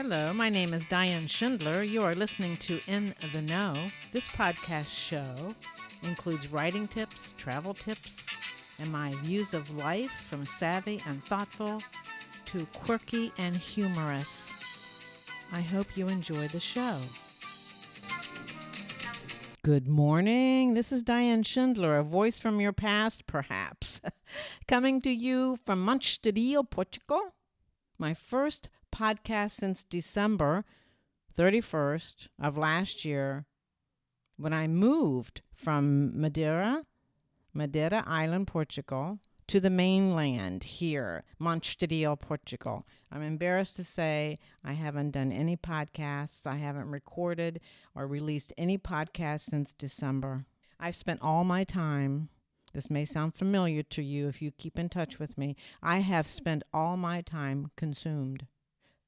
Hello, my name is Diann Schindler. You are listening to In the Know. This podcast show includes writing tips, travel tips, and my views of life from savvy and thoughtful to quirky and humorous. I hope you enjoy the show. Good morning. This is Diann Schindler, a voice from your past, perhaps, coming to you from Monte Estoril, Portugal. My first podcast since December 31st of last year when I moved from Madeira Island, Portugal, to the mainland here, Monte Estoril, Portugal. I'm embarrassed to say I haven't done any podcasts. I haven't recorded or released any podcasts since December. I've spent all my time, this may sound familiar to you if you keep in touch with me, I have spent all my time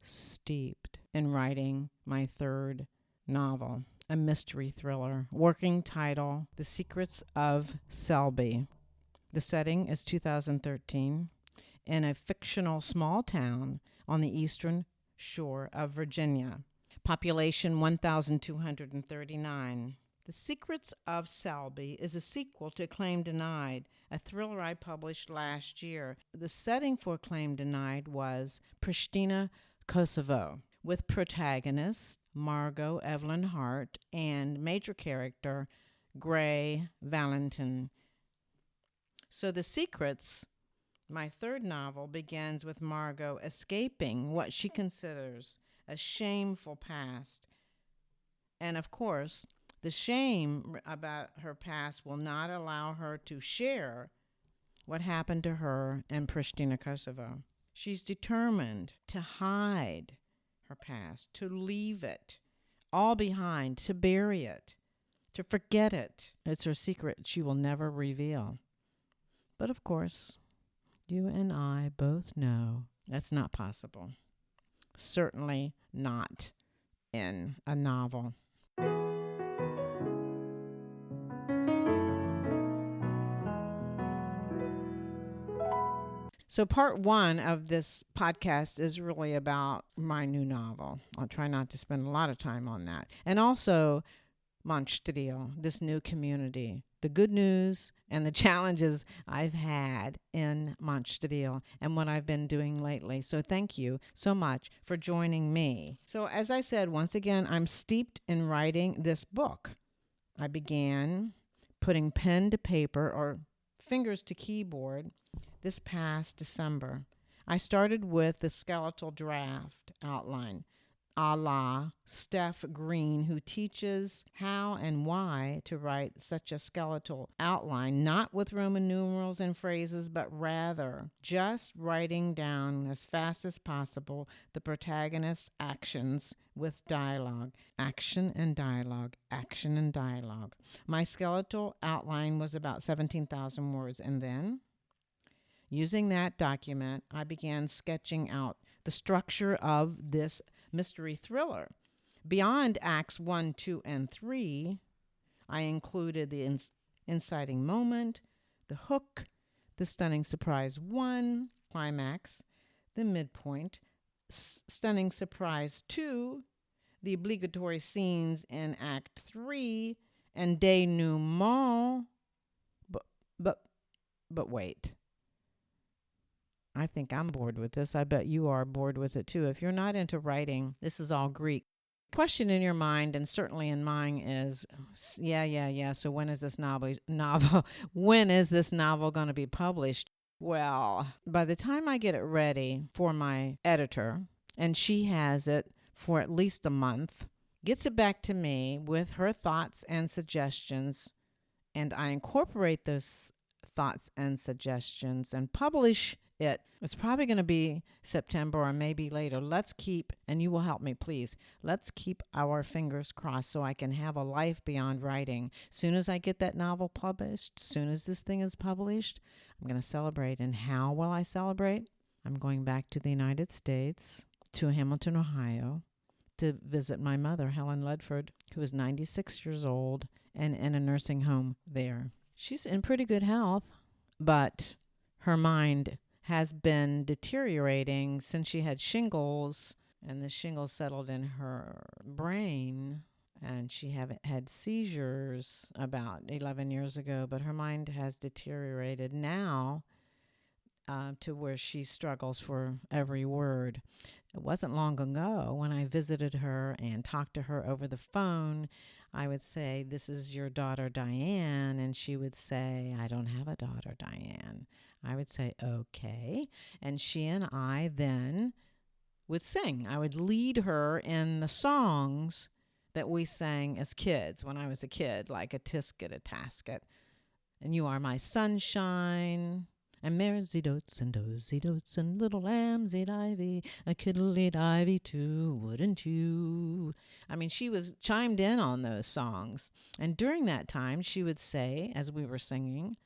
steeped in writing my third novel, a mystery thriller, working title, The Secrets of Selby. The setting is 2013 in a fictional small town on the eastern shore of Virginia. Population 1,239. The Secrets of Selby is a sequel to Claim Denied, a thriller I published last year. The setting for Claim Denied was Pristina, Kosovo, with protagonist Margot Evelyn Hart and major character Gray Valentin. So The Secrets, my third novel, begins with Margot escaping what she considers a shameful past. And of course, the shame about her past will not allow her to share what happened to her in Pristina, Kosovo. She's determined to hide her past, to leave it all behind, to bury it, to forget it. It's her secret she will never reveal. But of course, you and I both know that's not possible. Certainly not in a novel. So part one of this podcast is really about my new novel. I'll try not to spend a lot of time on that. And also Monte Estoril, this new community, the good news and the challenges I've had in Monte Estoril and what I've been doing lately. So thank you so much for joining me. So as I said, once again, I'm steeped in writing this book. I began putting pen to paper or fingers to keyboard this past December. I started with the skeletal draft outline, a la Steph Green, who teaches how and why to write such a skeletal outline, not with Roman numerals and phrases, but rather just writing down as fast as possible the protagonist's actions with dialogue. Action and dialogue, action and dialogue. My skeletal outline was about 17,000 words, and then using that document, I began sketching out the structure of this mystery thriller. Beyond Acts 1, 2, and 3, I included the inciting moment, the hook, the stunning surprise 1, climax, the midpoint, stunning surprise 2, the obligatory scenes in Act 3, and denouement. But wait. I think I'm bored with this. I bet you are bored with it too. If you're not into writing, this is all Greek. Question in your mind, and certainly in mine, is, yeah. So when is this novel when is this novel going to be published? Well, by the time I get it ready for my editor, and she has it for at least a month, gets it back to me with her thoughts and suggestions, and I incorporate those thoughts and suggestions and publish it. It's probably going to be September or maybe later. Let's keep, and you will help me, please, let's keep our fingers crossed so I can have a life beyond writing. Soon as I get that novel published, soon as this thing is published, I'm going to celebrate. And how will I celebrate? I'm going back to the United States, to Hamilton, Ohio, to visit my mother, Helen Ledford, who is 96 years old and in a nursing home there. She's in pretty good health, but her mind has been deteriorating since she had shingles and the shingles settled in her brain, and she had seizures about 11 years ago, but her mind has deteriorated now to where she struggles for every word. It wasn't long ago when I visited her and talked to her over the phone. I would say, "This is your daughter, Diann." And she would say, "I don't have a daughter, Diann." I would say, "Okay." And she and I then would sing. I would lead her in the songs that we sang as kids when I was a kid, like "A Tisket, a Tasket," and "You Are My Sunshine," and "Maresy Dotes and Dozy Dotes and Little Lambsy Divey, a Kiddly Divey too, wouldn't you?" I mean, she was chimed in on those songs. And during that time, she would say, as we were singing,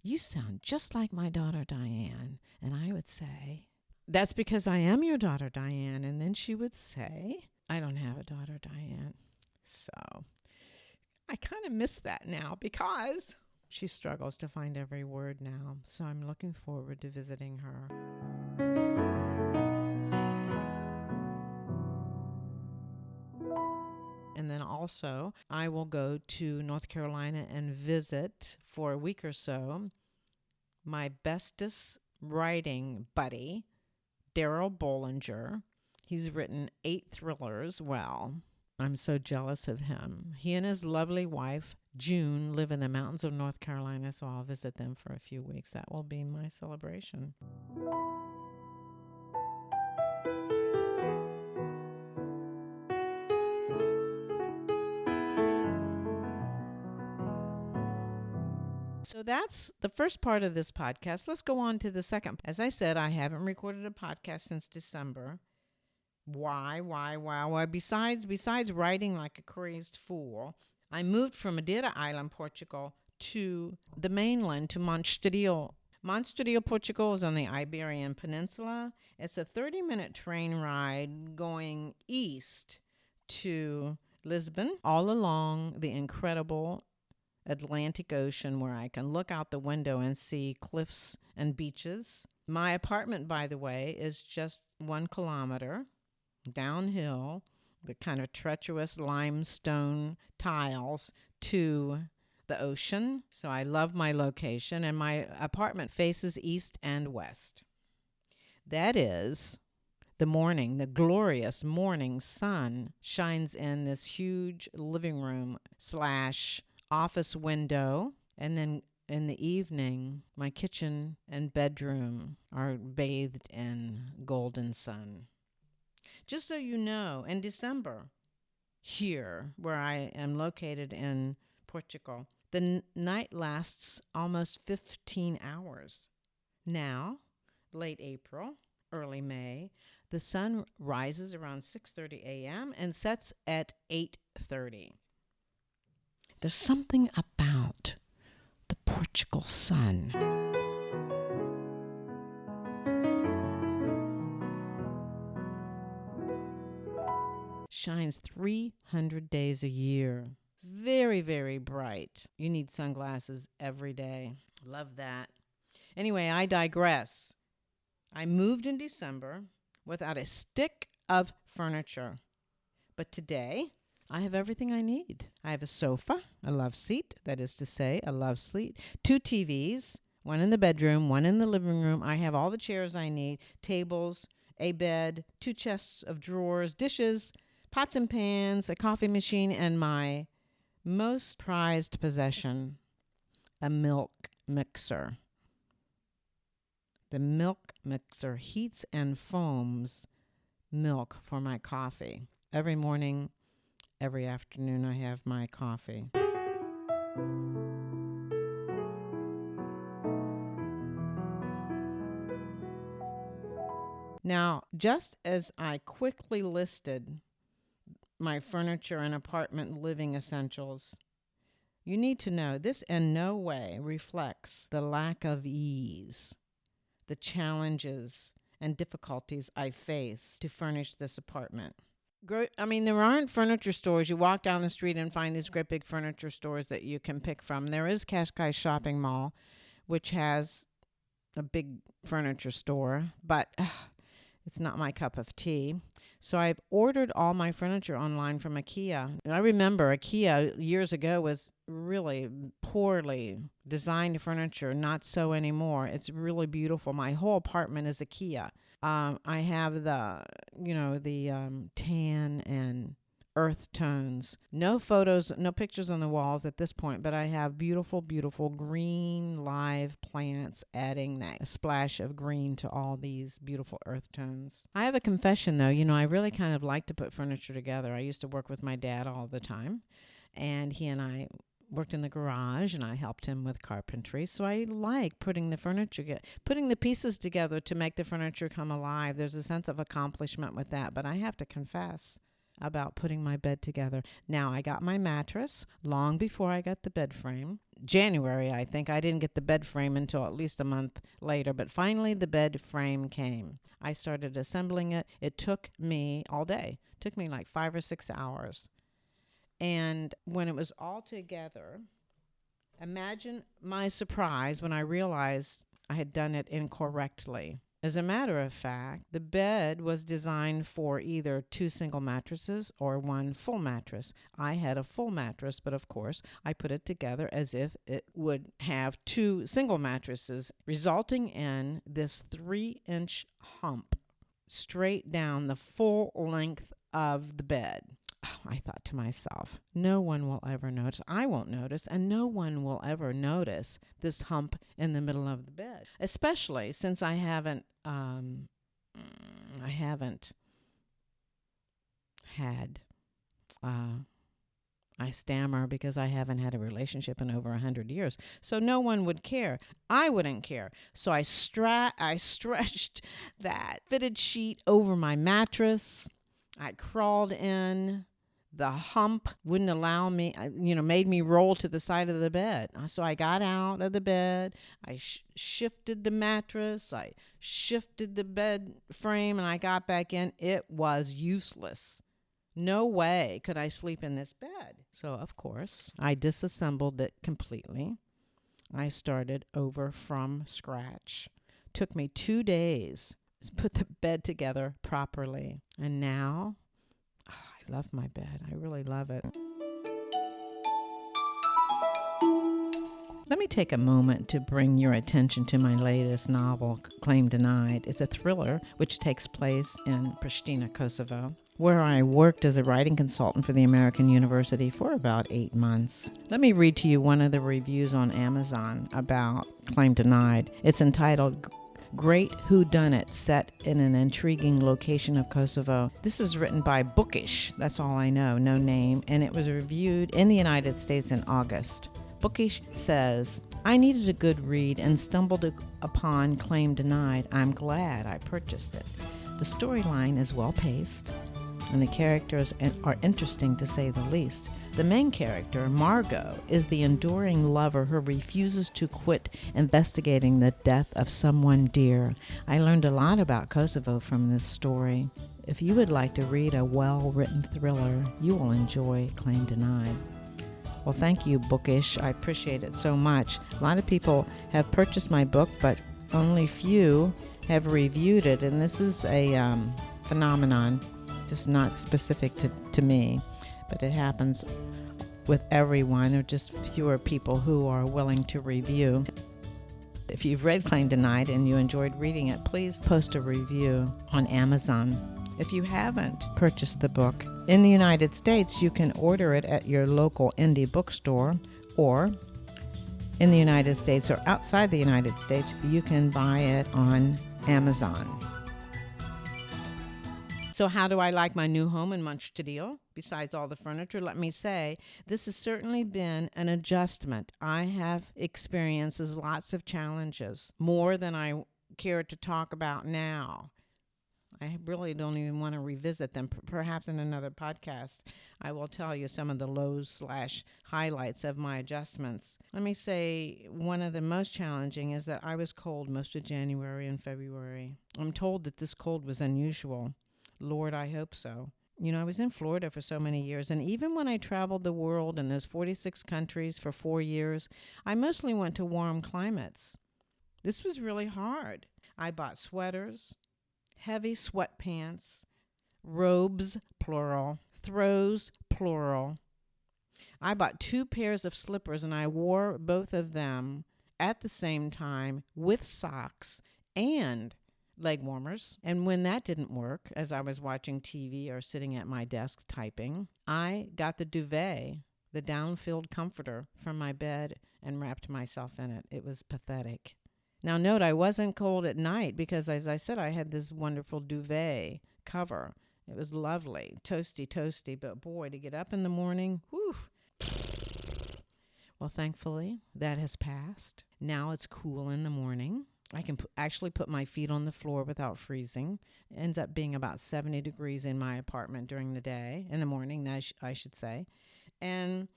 "You sound just like my daughter, Diann." And I would say, "That's because I am your daughter, Diann." And then she would say, "I don't have a daughter, Diann." So I kind of miss that now because she struggles to find every word now. So I'm looking forward to visiting her. And then also, I will go to North Carolina and visit for a week or so my bestest writing buddy, Daryl Bollinger. He's written 8 thrillers. Well, I'm so jealous of him. He and his lovely wife, June, live in the mountains of North Carolina, so I'll visit them for a few weeks. That will be my celebration. So that's the first part of this podcast. Let's go on to the second. As I said, I haven't recorded a podcast since December. Why? Besides writing like a crazed fool, I moved from Madeira Island, Portugal, to the mainland, to Monte Estoril. Monte Estoril, Portugal is on the Iberian Peninsula. It's a 30-minute train ride going east to Lisbon, all along the incredible Atlantic Ocean, where I can look out the window and see cliffs and beaches. My apartment, by the way, is just 1 kilometer downhill, the kind of treacherous limestone tiles to the ocean. So I love my location, and my apartment faces east and west. That is, the glorious morning sun shines in this huge living room / office window, and then in the evening, my kitchen and bedroom are bathed in golden sun. Just so you know, in December, here where I am located in Portugal, the night lasts almost 15 hours. Now, late April, early May, the sun rises around 6:30 a.m. and sets at 8:30. There's something about the Portugal sun. Shines 300 days a year. Very, very bright. You need sunglasses every day. Love that. Anyway, I digress. I moved in December without a stick of furniture. But today, I have everything I need. I have a sofa, a love seat, that is to say, a love seat, 2 TVs, one in the bedroom, one in the living room. I have all the chairs I need, tables, a bed, 2 chests of drawers, dishes, pots and pans, a coffee machine, and my most prized possession, a milk mixer. The milk mixer heats and foams milk for my coffee. Every morning, every afternoon, I have my coffee. Now, just as I quickly listed my furniture and apartment living essentials, you need to know this in no way reflects the lack of ease, the challenges and difficulties I face to furnish this apartment. There aren't furniture stores. You walk down the street and find these great big furniture stores that you can pick from. There is Cascais Shopping Mall, which has a big furniture store, but It's not my cup of tea. So I've ordered all my furniture online from IKEA. I remember IKEA years ago was really poorly designed furniture. Not so anymore. It's really beautiful. My whole apartment is IKEA. I have the tan and earth tones. No photos, no pictures on the walls at this point, but I have beautiful, beautiful green live plants adding that splash of green to all these beautiful earth tones. I have a confession though, I really kind of like to put furniture together. I used to work with my dad all the time, and he and I worked in the garage, and I helped him with carpentry. So I like putting the pieces together to make the furniture come alive. There's a sense of accomplishment with that, but I have to confess about putting my bed together. Now, I got my mattress long before I got the bed frame. January, I think. I didn't get the bed frame until at least a month later, but finally the bed frame came. I started assembling it. It took me all day. It took me like 5 or 6 hours. And when it was all together, imagine my surprise when I realized I had done it incorrectly. As a matter of fact, the bed was designed for either 2 single mattresses or 1 full mattress. I had a full mattress, but of course, I put it together as if it would have 2 single mattresses, resulting in this 3-inch hump straight down the full length of the bed. I thought to myself, no one will ever notice. I won't notice, and no one will ever notice this hump in the middle of the bed, especially since I haven't had, I stammer because I haven't had a relationship in over 100 years. So no one would care. I wouldn't care. So I stretched that fitted sheet over my mattress. I crawled in. The hump wouldn't allow me, made me roll to the side of the bed. So I got out of the bed. I shifted the mattress. I shifted the bed frame, and I got back in. It was useless. No way could I sleep in this bed. So, of course, I disassembled it completely. I started over from scratch. Took me 2 days to put the bed together properly. And now, I love my bed. I really love it. Let me take a moment to bring your attention to my latest novel, Claim Denied. It's a thriller which takes place in Pristina, Kosovo, where I worked as a writing consultant for the American University for about 8 months. Let me read to you one of the reviews on Amazon about Claim Denied. It's entitled Great Whodunit, set in an intriguing location of Kosovo. This is written by Bookish, that's all I know, no name, and it was reviewed in the United States in August. Bookish says, I needed a good read and stumbled upon Claim Denied. I'm glad I purchased it. The storyline is well-paced, and the characters are interesting to say the least. The main character, Margot, is the enduring lover who refuses to quit investigating the death of someone dear. I learned a lot about Kosovo from this story. If you would like to read a well-written thriller, you will enjoy Claim Denied. Well, thank you, Bookish. I appreciate it so much. A lot of people have purchased my book, but only few have reviewed it, and this is a phenomenon, just not specific to me, but it happens with everyone, or just fewer people who are willing to review. If you've read Claim Denied and you enjoyed reading it, please post a review on Amazon. If you haven't purchased the book, in the United States, you can order it at your local indie bookstore, or in the United States or outside the United States, you can buy it on Amazon. So how do I like my new home in Monte Estoril? Besides all the furniture, let me say, this has certainly been an adjustment. I have experienced lots of challenges, more than I care to talk about now. I really don't even want to revisit them. Perhaps in another podcast, I will tell you some of the lows/highlights of my adjustments. Let me say one of the most challenging is that I was cold most of January and February. I'm told that this cold was unusual. Lord, I hope so. I was in Florida for so many years, and even when I traveled the world in those 46 countries for 4 years, I mostly went to warm climates. This was really hard. I bought sweaters, heavy sweatpants, robes, plural, throws, plural. I bought 2 pairs of slippers and I wore both of them at the same time with socks and leg warmers. And when that didn't work, as I was watching TV or sitting at my desk typing, I got the duvet, the down-filled comforter from my bed and wrapped myself in it. It was pathetic. Now note, I wasn't cold at night because, as I said, I had this wonderful duvet cover. It was lovely, toasty, but boy, to get up in the morning, whew. Well, thankfully, that has passed. Now it's cool in the morning. I can actually put my feet on the floor without freezing. It ends up being about 70 degrees in my apartment during the day, in the morning, I should say. And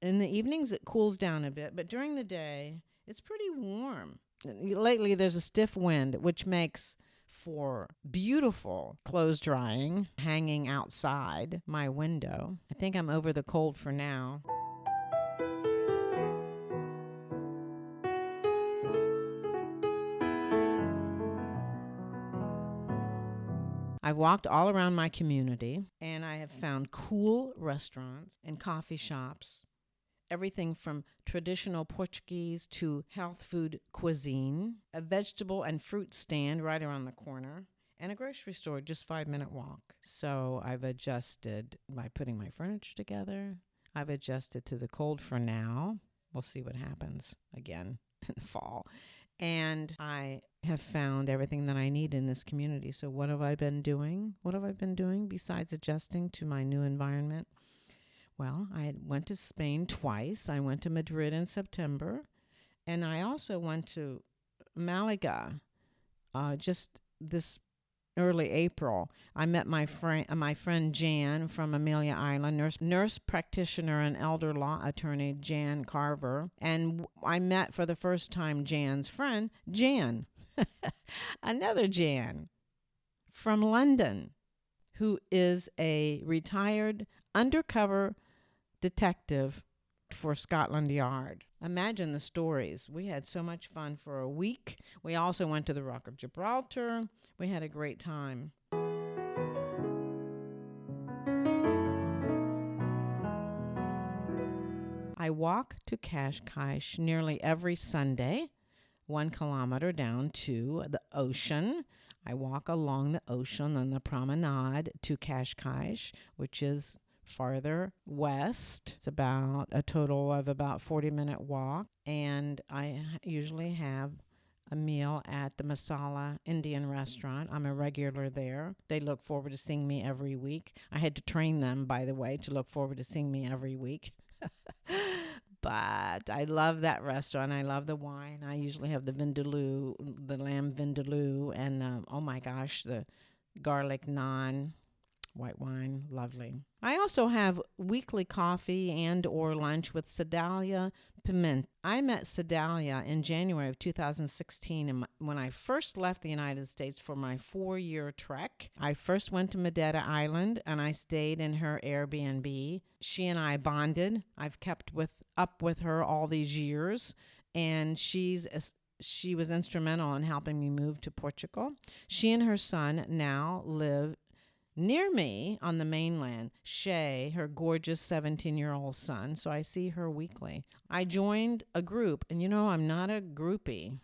in the evenings, it cools down a bit, but during the day, it's pretty warm. Lately, there's a stiff wind, which makes for beautiful clothes drying, hanging outside my window. I think I'm over the cold for now. I've walked all around my community, and I have found cool restaurants and coffee shops, everything from traditional Portuguese to health food cuisine, a vegetable and fruit stand right around the corner, and a grocery store just 5-minute walk. So I've adjusted by putting my furniture together. I've adjusted to the cold for now. We'll see what happens again in the fall. And I have found everything that I need in this community. So what have I been doing? What have I been doing besides adjusting to my new environment? Well, I went to Spain twice. I went to Madrid in September. And I also went to Malaga just this early April. I met my friend Diann from Amelia Island, nurse practitioner and elder law attorney Diann Carver, and I met for the first time Jan's friend Jan, another Jan from London, who is a retired undercover detective for Scotland Yard. Imagine the stories. We had so much fun for a week. We also went to the Rock of Gibraltar. We had a great time. I walk to Cascais nearly every Sunday, 1 kilometer down to the ocean. I walk along the ocean on the promenade to Cascais, which is farther west. It's about a total of about 40-minute walk, and I usually have a meal at the Masala Indian restaurant. I'm a regular there. They look forward to seeing me every week. I had to train them, by the way, to look forward to seeing me every week. But I love that restaurant. I love the wine. I usually have the vindaloo, the lamb vindaloo, and oh my gosh, the garlic naan. White wine, lovely. I also have weekly coffee and or lunch with Cidalia Piment. I met Cidalia in January of 2016 when I first left the United States for my 4-year trek. I first went to Madeira Island and I stayed in her Airbnb. She and I bonded. I've kept up with her all these years, and she was instrumental in helping me move to Portugal. She and her son now live near me on the mainland, Shay, her gorgeous 17-year-old son, so I see her weekly. I joined a group, and I'm not a groupie.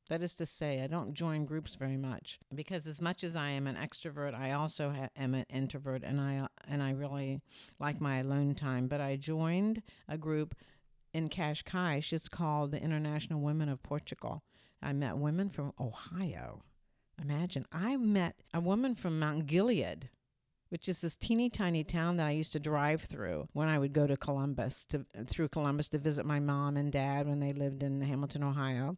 That is to say, I don't join groups very much because as much as I am an extrovert, I also am an introvert, and I really like my alone time. But I joined a group in Cascais. It's called the International Women of Portugal. I met women from Ohio. Imagine, I met a woman from Mount Gilead, which is this teeny tiny town that I used to drive through when I would go to through Columbus to visit my mom and dad when they lived in Hamilton, Ohio.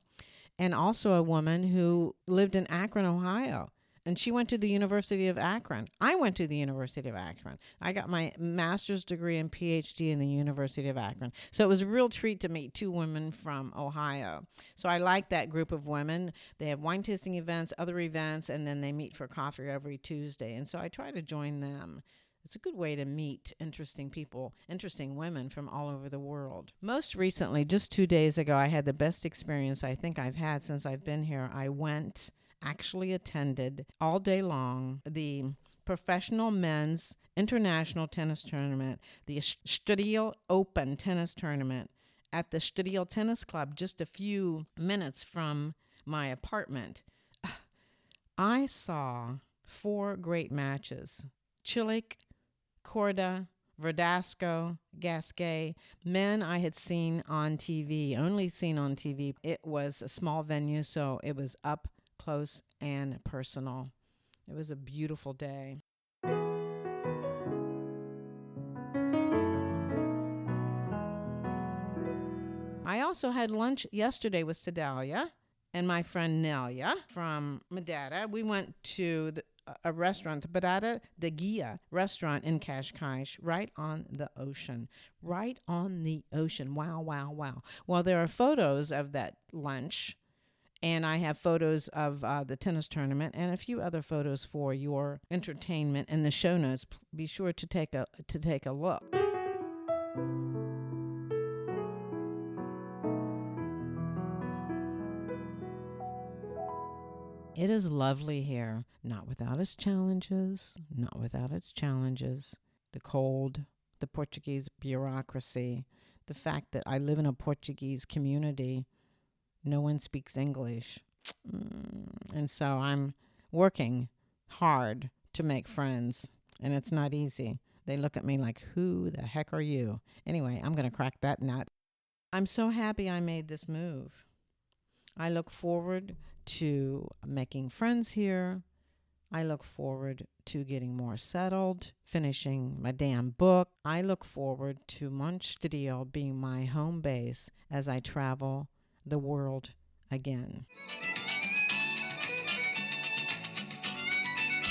And also a woman who lived in Akron, Ohio. And she went to the University of Akron. I went to the University of Akron. I got my master's degree and PhD in the University of Akron. So it was a real treat to meet 2 women from Ohio. So I like that group of women. They have wine tasting events, other events, and then they meet for coffee every Tuesday. And so I try to join them. It's a good way to meet interesting people, interesting women from all over the world. Most recently, just 2 days ago, I had the best experience I think I've had since I've been here. I went actually attended all day long the professional men's international tennis tournament, the Estoril Open tennis tournament at the Estoril Tennis Club, just a few minutes from my apartment. I saw 4 great matches. Chilik, Korda, Verdasco, Gasquet, men I had seen on TV, only seen on TV. It was a small venue, so it was up close and personal. It was a beautiful day. I also had lunch yesterday with Cidalia and my friend Nelia from Madeira. We went to a restaurant, the Barada de Guia restaurant in Cascais, right on the ocean. Right on the ocean. Wow, wow, wow. Well, there are photos of that lunch, and I have photos of the tennis tournament and a few other photos for your entertainment in the show notes. Be sure to take a look. It is lovely here, not without its challenges, not without its challenges. The cold, the Portuguese bureaucracy, the fact that I live in a Portuguese community, no one speaks English. And so I'm working hard to make friends, and it's not easy. They look at me like, who the heck are you? Anyway, I'm going to crack that nut. I'm so happy I made this move. I look forward to making friends here. I look forward to getting more settled, finishing my damn book. I look forward to Montreal being my home base as I travel the world again.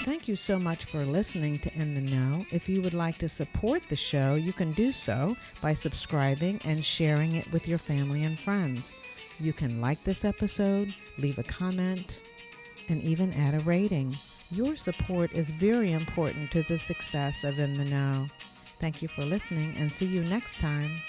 Thank you so much for listening to In the Know. If you would like to support the show, you can do so by subscribing and sharing it with your family and friends. You can like this episode, leave a comment, and even add a rating. Your support is very important to the success of In the Know. Thank you for listening, and see you next time.